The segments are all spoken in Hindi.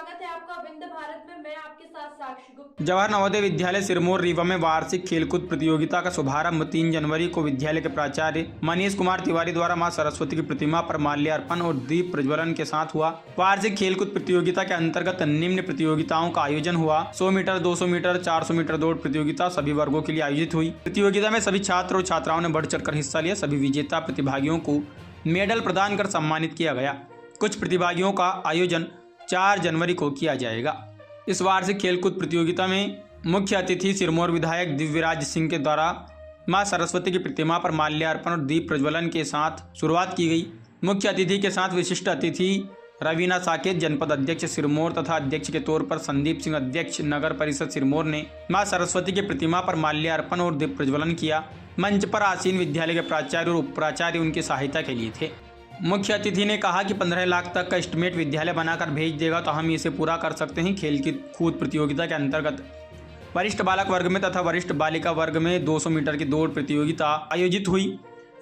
स्वागत है आपका विंध्य भारत में। मैं आपके साथ साक्षी गुप्ता। जवाहर नवोदय विद्यालय सिरमौर रीवा में वार्षिक खेलकूद प्रतियोगिता का शुभारंभ 3 जनवरी को विद्यालय के प्राचार्य मनीष कुमार तिवारी द्वारा मां सरस्वती की प्रतिमा पर माल्यार्पण और दीप प्रज्वलन के साथ हुआ। वार्षिक खेलकूद प्रतियोगिता के अंतर्गत निम्न प्रतियोगिताओं का आयोजन हुआ। 100 मीटर, 200 मीटर, 400 मीटर दौड़ प्रतियोगिता सभी वर्गों के लिए आयोजित हुई। प्रतियोगिता में सभी छात्र और छात्राओं ने बढ़ चढ़कर हिस्सा लिया। सभी विजेता प्रतिभागियों को मेडल प्रदान कर सम्मानित किया गया। कुछ प्रतिभागियों का आयोजन 4 जनवरी को किया जाएगा। इस वार्षिक खेलकूद प्रतियोगिता में मुख्य अतिथि सिरमौर विधायक दिव्यराज सिंह के द्वारा मां सरस्वती की प्रतिमा पर माल्यार्पण और दीप प्रज्वलन के साथ शुरुआत की गई। मुख्य अतिथि के साथ विशिष्ट अतिथि रवीना साकेत जनपद अध्यक्ष सिरमौर तथा अध्यक्ष के तौर पर संदीप सिंह अध्यक्ष नगर परिषद सिरमौर ने मां सरस्वती की प्रतिमा पर माल्यार्पण और दीप प्रज्वलन किया। मंच पर आसीन विद्यालय के प्राचार्य और उप प्राचार्य उनकी सहायता के लिए थे। मुख्य अतिथि ने कहा कि 15 लाख तक का एस्टिमेट विद्यालय बनाकर भेज देगा तो हम इसे पूरा कर सकते हैं। खेल की कूद प्रतियोगिता के अंतर्गत वरिष्ठ बालक वर्ग में तथा वरिष्ठ बालिका वर्ग में 200 मीटर की दौड़ प्रतियोगिता आयोजित हुई।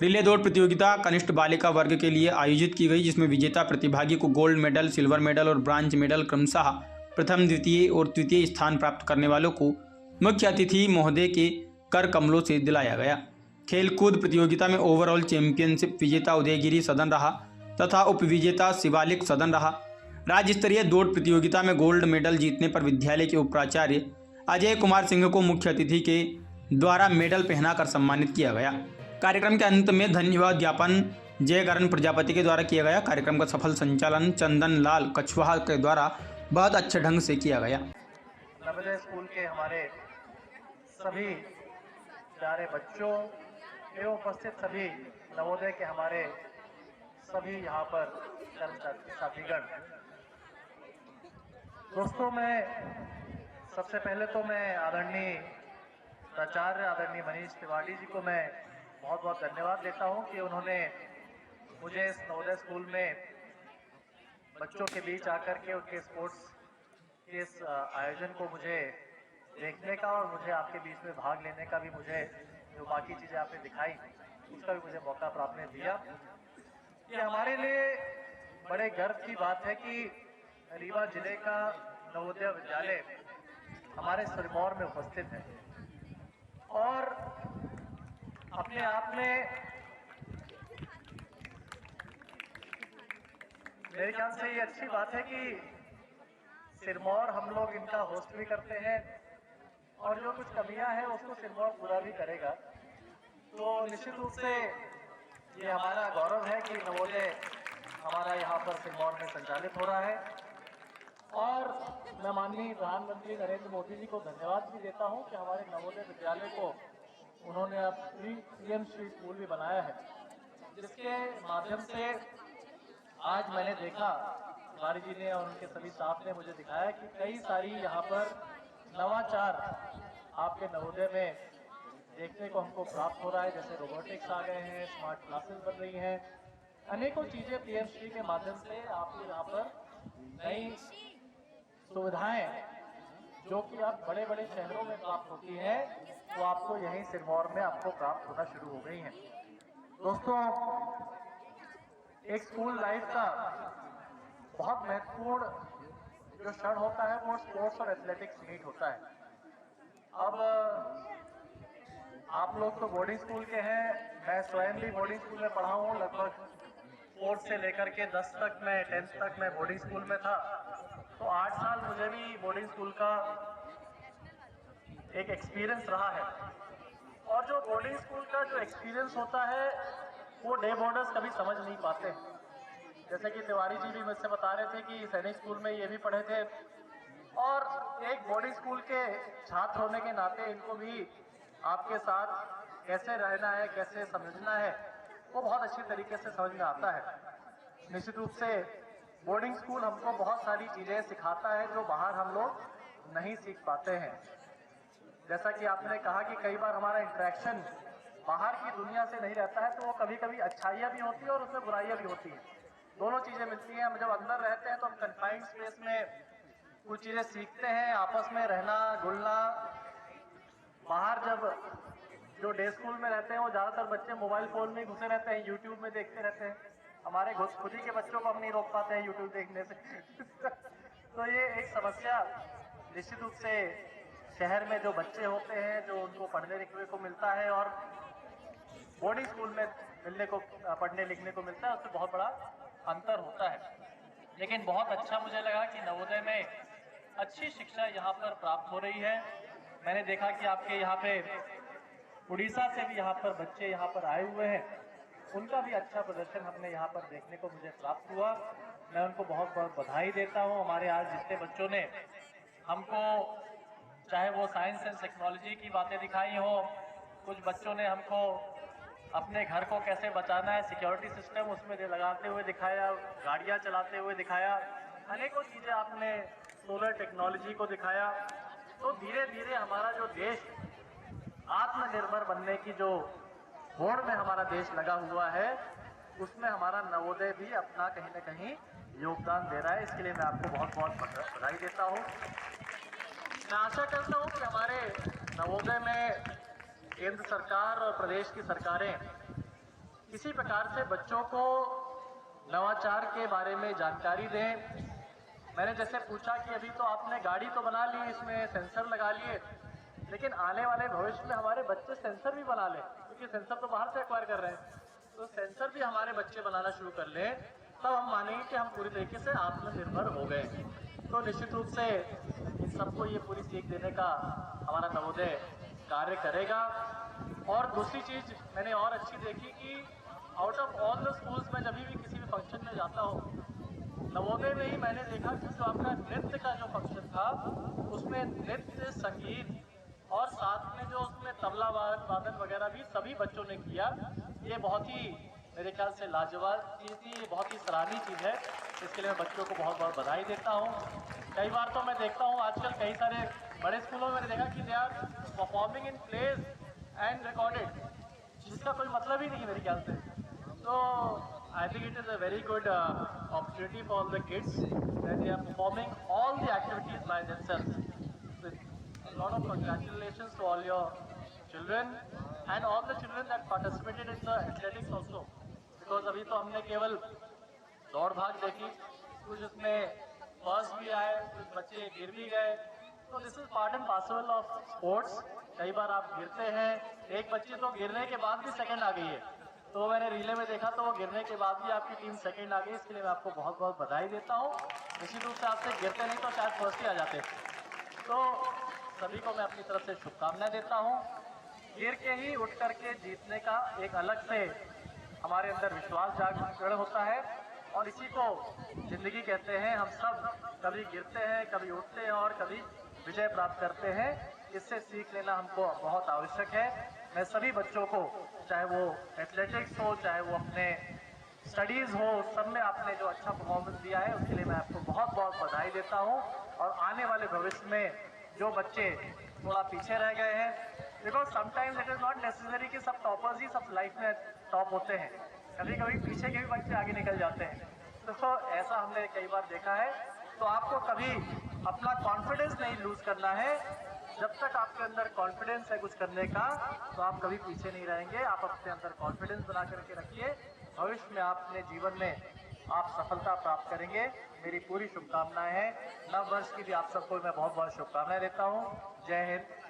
रिले दौड़ प्रतियोगिता कनिष्ठ बालिका वर्ग के लिए आयोजित की गई, जिसमें विजेता प्रतिभागी को गोल्ड मेडल, सिल्वर मेडल और ब्रांज मेडल क्रमशः प्रथम, द्वितीय और तृतीय स्थान प्राप्त करने वालों को मुख्य अतिथि महोदय के कर कमलों से दिलाया गया। खेलकूद प्रतियोगिता में ओवरऑल चैंपियनशिप विजेता उदयगिरी सदन रहा तथा उप विजेता शिवालिक सदन रहा। राज्य स्तरीय दौड़ प्रतियोगिता में गोल्ड मेडल जीतने पर विद्यालय के उप प्राचार्य अजय कुमार सिंह को मुख्य अतिथि के द्वारा मेडल पहनाकर सम्मानित किया गया। कार्यक्रम के अंत में धन्यवाद ज्ञापन जयकरण प्रजापति के द्वारा किया गया। कार्यक्रम का सफल संचालन चंदन लाल कछवाहा के द्वारा बहुत अच्छे ढंग से किया गया। नवोदय स्कूल के हमारे सभी प्यारे बच्चों एवं उपस्थित सभी नवोदय के हमारे सभी यहाँ पर साथीगण, दोस्तों, मैं सबसे पहले तो मैं आदरणीय प्राचार्य आदरणीय मनीष तिवारी जी को मैं बहुत बहुत धन्यवाद देता हूँ कि उन्होंने मुझे इस नवोदय स्कूल में बच्चों के बीच आकर के उनके स्पोर्ट्स के इस आयोजन को मुझे देखने का और मुझे आपके बीच में भाग लेने का भी, मुझे जो बाकी चीज़ें आपने दिखाई उसका भी मुझे मौका प्राप्त दिया। ये हमारे लिए बड़े गर्व की बात है कि रीवा जिले का नवोदय विद्यालय हमारे सिरमौर में उपस्थित है और अपने आप में मेरे ख्याल से ये अच्छी बात है कि सिरमौर हम लोग इनका होस्ट भी करते हैं और जो कुछ कमियां हैं उसको सिरमौर पूरा भी करेगा। तो निश्चित रूप से ये हमारा गौरव है कि नवोदय हमारा यहाँ पर सिरमौर में संचालित हो रहा है और मैं माननीय प्रधानमंत्री नरेंद्र मोदी जी को धन्यवाद भी देता हूँ कि हमारे नवोदय विद्यालय को उन्होंने अब पीएम श्री स्कूल भी बनाया है, जिसके माध्यम से आज मैंने देखा, तिवारी जी ने और उनके सभी स्टाफ ने मुझे दिखाया कि कई सारी यहाँ पर नवाचार आपके नवोदय में देखने को हमको प्राप्त हो रहा है। जैसे रोबोटिक्स आ गए हैं, स्मार्ट क्लासेस बन रही हैं, अनेकों चीजें पीएमश्री के माध्यम से आपको यहाँ पर नई सुविधाएं जो कि आप बड़े बड़े शहरों में प्राप्त होती हैं वो आपको यहीं सिरमौर में आपको प्राप्त होना शुरू हो गई हैं। दोस्तों, एक स्कूल लाइफ का बहुत महत्वपूर्ण जो क्षण होता है वो स्पोर्ट्स और एथलेटिक्स मीट होता है। अब आप लोग तो बोर्डिंग स्कूल के हैं, मैं स्वयं भी बोर्डिंग स्कूल में पढ़ा हूँ। लगभग 4th से लेकर के 10 तक मैं 10th तक मैं बोर्डिंग स्कूल में था, तो 8 साल मुझे भी बोर्डिंग स्कूल का एक एक्सपीरियंस रहा है। और जो बोर्डिंग स्कूल का जो एक्सपीरियंस होता है वो डे बोर्डर्स कभी समझ नहीं पाते। जैसे कि तिवारी जी भी मुझसे बता रहे थे कि सैनिक स्कूल में ये भी पढ़े थे और एक बोर्डिंग स्कूल के छात्र होने के नाते इनको भी आपके साथ कैसे रहना है, कैसे समझना है, वो बहुत अच्छी तरीके से समझ में आता है। निश्चित रूप से बोर्डिंग स्कूल हमको बहुत सारी चीज़ें सिखाता है जो बाहर हम लोग नहीं सीख पाते हैं। जैसा कि आपने कहा कि कई बार हमारा इंटरेक्शन बाहर की दुनिया से नहीं रहता है, तो वो कभी कभी अच्छाइयाँ भी होती है और उसमें बुराइयाँ भी होती हैं। दोनों चीज़ें मिलती हैं। हम जब अंदर रहते हैं तो हम कन्फाइंड स्पेस में कुछ चीज़ें सीखते हैं, आपस में रहना घुलना। बाहर जब जो डे स्कूल में रहते हैं वो ज़्यादातर बच्चे मोबाइल फ़ोन में घुसे रहते हैं, यूट्यूब में देखते रहते हैं। हमारे खुद ही के बच्चों को हम नहीं रोक पाते हैं यूट्यूब देखने से तो ये एक समस्या निश्चित रूप से शहर में जो बच्चे होते हैं, जो उनको पढ़ने लिखने को मिलता है और बोर्डिंग स्कूल में पढ़ने लिखने को मिलता है, उससे बहुत बड़ा अंतर होता है। लेकिन बहुत अच्छा मुझे लगा कि नवोदय में अच्छी शिक्षा यहाँ पर प्राप्त हो रही है। मैंने देखा कि आपके यहाँ पे उड़ीसा से भी यहाँ पर बच्चे यहाँ पर आए हुए हैं, उनका भी अच्छा प्रदर्शन हमने यहाँ पर देखने को मुझे प्राप्त हुआ। मैं उनको बहुत बहुत बधाई देता हूँ। हमारे आज जितने बच्चों ने हमको, चाहे वो साइंस एंड टेक्नोलॉजी की बातें दिखाई हो, कुछ बच्चों ने हमको अपने घर को कैसे बचाना है, सिक्योरिटी सिस्टम उसमें लगाते हुए दिखाया, गाड़ियाँ चलाते हुए दिखाया, अनेकों चीज़ें आपने सोलर टेक्नोलॉजी को दिखाया। तो धीरे धीरे हमारा जो देश आत्मनिर्भर बनने की जो होड़ में हमारा देश लगा हुआ है, उसमें हमारा नवोदय भी अपना कहीं न कहीं योगदान दे रहा है। इसके लिए मैं आपको बहुत बहुत बधाई देता हूँ। मैं आशा करता हूँ कि हमारे नवोदय में केंद्र सरकार और प्रदेश की सरकारें किसी प्रकार से बच्चों को नवाचार के बारे में जानकारी दें। मैंने जैसे पूछा कि अभी तो आपने गाड़ी तो बना ली, इसमें सेंसर लगा लिए, लेकिन आने वाले भविष्य में हमारे बच्चे सेंसर भी बना लें, क्योंकि सेंसर तो बाहर से एक्वायर कर रहे हैं। तो सेंसर भी हमारे बच्चे बनाना शुरू कर लें, तब हम मानेंगे कि हम पूरी तरीके से आत्मनिर्भर हो गए। तो निश्चित रूप से इन सबको ये पूरी सीख देने का हमारा नवोदय कार्य करेगा। और दूसरी चीज़ मैंने और अच्छी देखी कि out of all the schools में जब भी किसी भी फंक्शन में जाता हूँ, नवोदय में ही मैंने देखा कि जो आपका नृत्य का जो फंक्शन था, उसमें नृत्य, संगीत और साथ में जो उसमें तबला वादन वगैरह भी सभी बच्चों ने किया। ये बहुत ही मेरे ख्याल से लाजवाब चीज़ थी, ये बहुत ही सराहनीय चीज़ है। इसके लिए मैं बच्चों को बहुत बहुत बधाई देता हूँ। कई बार तो मैं देखता हूँ आजकल कई सारे बड़े स्कूलों में मैंने देखा कि they are performing in plays and recorded, जिसका कोई मतलब ही नहीं है मेरे ख्याल से। तो I think it is a very good opportunity for all the kids that they are performing all the activities by themselves. So a lot of congratulations to all your children and all the children that participated in the athletics also. Because अभी तो हमने केवल दौड़ भाग देखी, कुछ उसमें फर्स्ट भी आए, कुछ बच्चे गिर भी गए। तो this is part and parcel of sports. कई बार आप गिरते हैं, एक बच्ची तो गिरने के बाद भी सेकंड आ गई है, तो मैंने रिले में देखा तो वो गिरने के बाद भी आपकी टीम सेकंड आ गई। इसके लिए मैं आपको बहुत बहुत बधाई देता हूँ। निश्चित रूप से आपसे गिरते नहीं तो शायद फर्स्ट ही आ जाते। तो सभी को मैं अपनी तरफ से शुभकामनाएं देता हूँ। गिर के ही उठ करके जीतने का एक अलग से हमारे अंदर विश्वास जागरण होता है, और इसी को जिंदगी कहते हैं। हम सब कभी गिरते हैं, कभी उठते हैं और कभी विजय प्राप्त करते हैं। इससे सीख लेना हमको बहुत आवश्यक है। मैं सभी बच्चों को, चाहे वो एथलेटिक्स हो, चाहे वो अपने स्टडीज़ हो, सब में आपने जो अच्छा परफॉर्मेंस दिया है उसके लिए मैं आपको बहुत बहुत बधाई देता हूँ। और आने वाले भविष्य में जो बच्चे थोड़ा पीछे रह गए हैं, because sometimes it is not necessary कि सब टॉपर्स ही सब लाइफ में टॉप होते हैं, कभी कभी पीछे के भी बच्चे आगे निकल जाते हैं। तो ऐसा हमने कई बार देखा है। तो आपको कभी अपना कॉन्फिडेंस नहीं लूज करना है। जब तक आपके अंदर कॉन्फिडेंस है कुछ करने का, तो आप कभी पीछे नहीं रहेंगे। आप अपने अंदर कॉन्फिडेंस बना करके रखिए, भविष्य में आप अपने जीवन में आप सफलता प्राप्त करेंगे। मेरी पूरी शुभकामनाएं हैं। नव वर्ष की भी आप सबको मैं बहुत बहुत शुभकामनाएं देता हूँ। जय हिंद।